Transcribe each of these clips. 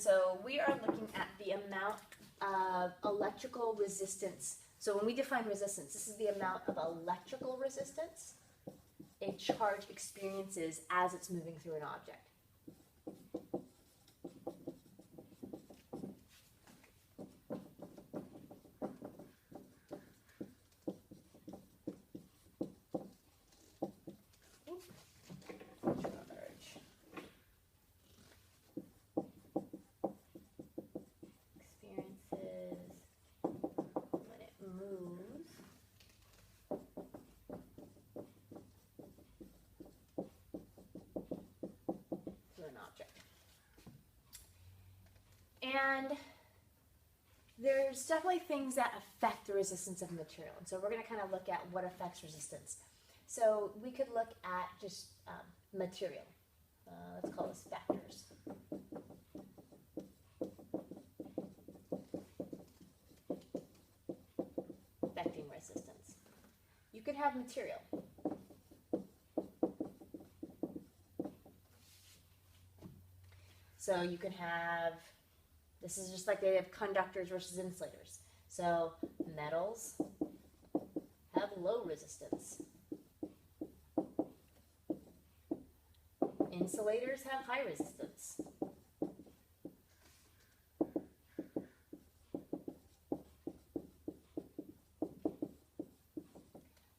so we are looking at the amount of electrical resistance. So when we define resistance, this is the amount of electrical resistance a charge experiences as it's moving through an object. And there's definitely things that affect the resistance of a material. And so we're going to kind of look at what affects resistance. So we could look at just material. Let's call this factors. Affecting resistance. You could have material. So you can have, this is just like they have conductors versus insulators. So metals have low resistance. Insulators have high resistance.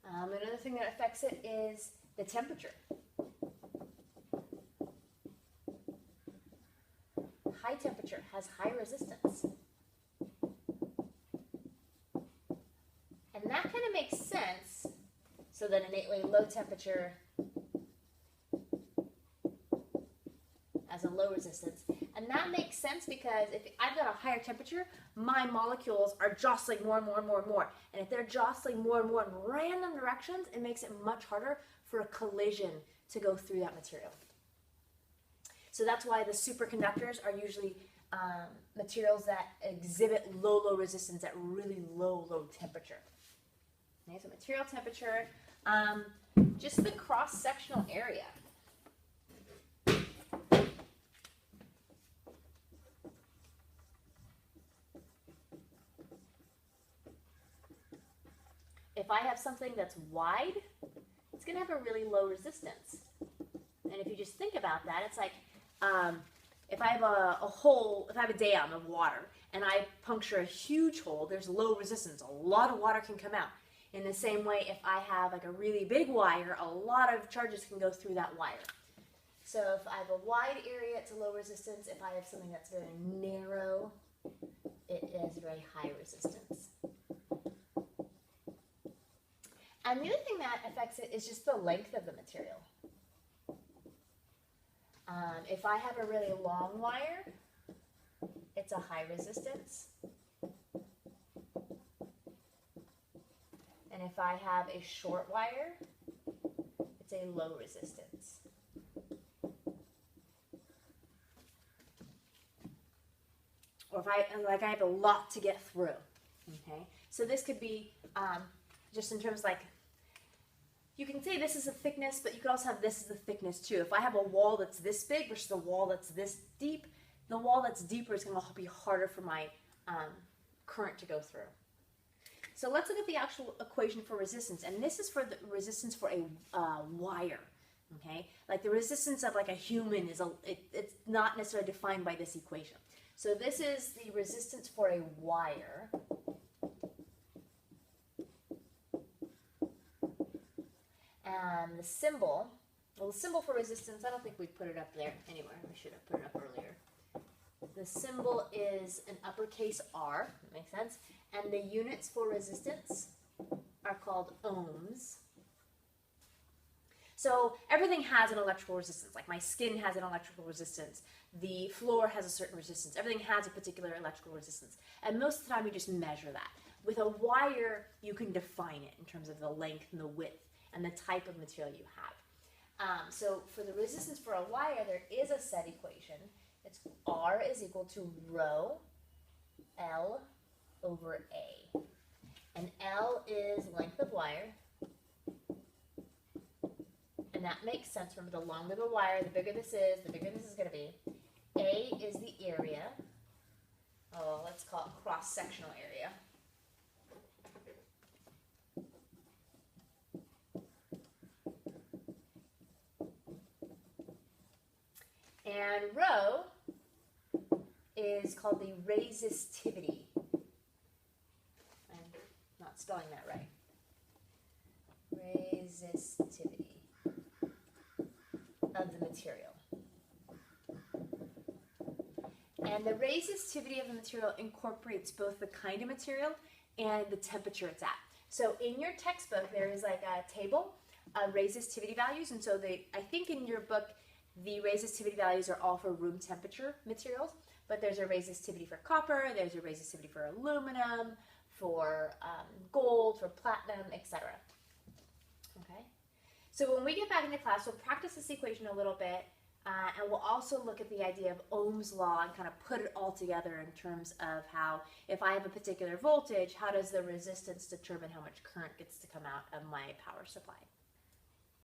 Another thing that affects it is the temperature. High temperature has high resistance. And that kind of makes sense, so that innately low temperature has a low resistance. And that makes sense because if I've got a higher temperature, my molecules are jostling more and more and more and more. And if they're jostling more and more in random directions, it makes it much harder for a collision to go through that material. So that's why the superconductors are usually materials that exhibit low resistance at really low temperature. Okay, so material temperature, just the cross-sectional area. If I have something that's wide, it's going to have a really low resistance. And if you just think about that, it's like, if I have a hole, if I have a dam of water and I puncture a huge hole, there's low resistance. A lot of water can come out. In the same way, if I have like a really big wire, a lot of charges can go through that wire. So if I have a wide area, it's a low resistance. If I have something that's very narrow, it is very high resistance. And the other thing that affects it is just the length of the material. If I have a really long wire, it's a high resistance. And if I have a short wire, it's a low resistance. Or if I have a lot to get through. Okay, so this could be just in terms like, you can say this is a thickness, but you could also have this as a thickness too. If I have a wall that's this big versus a wall that's this deep, the wall that's deeper is going to be harder for my current to go through. So let's look at the actual equation for resistance, and this is for the resistance for a wire. Okay, like the resistance of like a human is it's not necessarily defined by this equation. So this is the resistance for a wire. And the symbol, well, the symbol for resistance, I don't think we put it up there anywhere. We should have put it up earlier. The symbol is an uppercase R, that makes sense. And the units for resistance are called ohms. So everything has an electrical resistance, like my skin has an electrical resistance. The floor has a certain resistance. Everything has a particular electrical resistance. And most of the time you just measure that. With a wire, you can define it in terms of the length and the width and the type of material you have. So for the resistance for a wire, there is a set equation. It's R is equal to rho L over A. And L is length of wire. And that makes sense. Remember, the longer the wire, the bigger this is going to be. A is the area. Oh, let's call it cross-sectional area. And rho is called the resistivity. I'm not spelling that right. Resistivity of the material. And the resistivity of the material incorporates both the kind of material and the temperature it's at. So in your textbook, there is like a table of resistivity values. And so I think in your book, the resistivity values are all for room temperature materials, but there's a resistivity for copper, there's a resistivity for aluminum, for gold, for platinum, etc. Okay. So when we get back into class, we'll practice this equation a little bit, and we'll also look at the idea of Ohm's law and kind of put it all together in terms of how, if I have a particular voltage, how does the resistance determine how much current gets to come out of my power supply?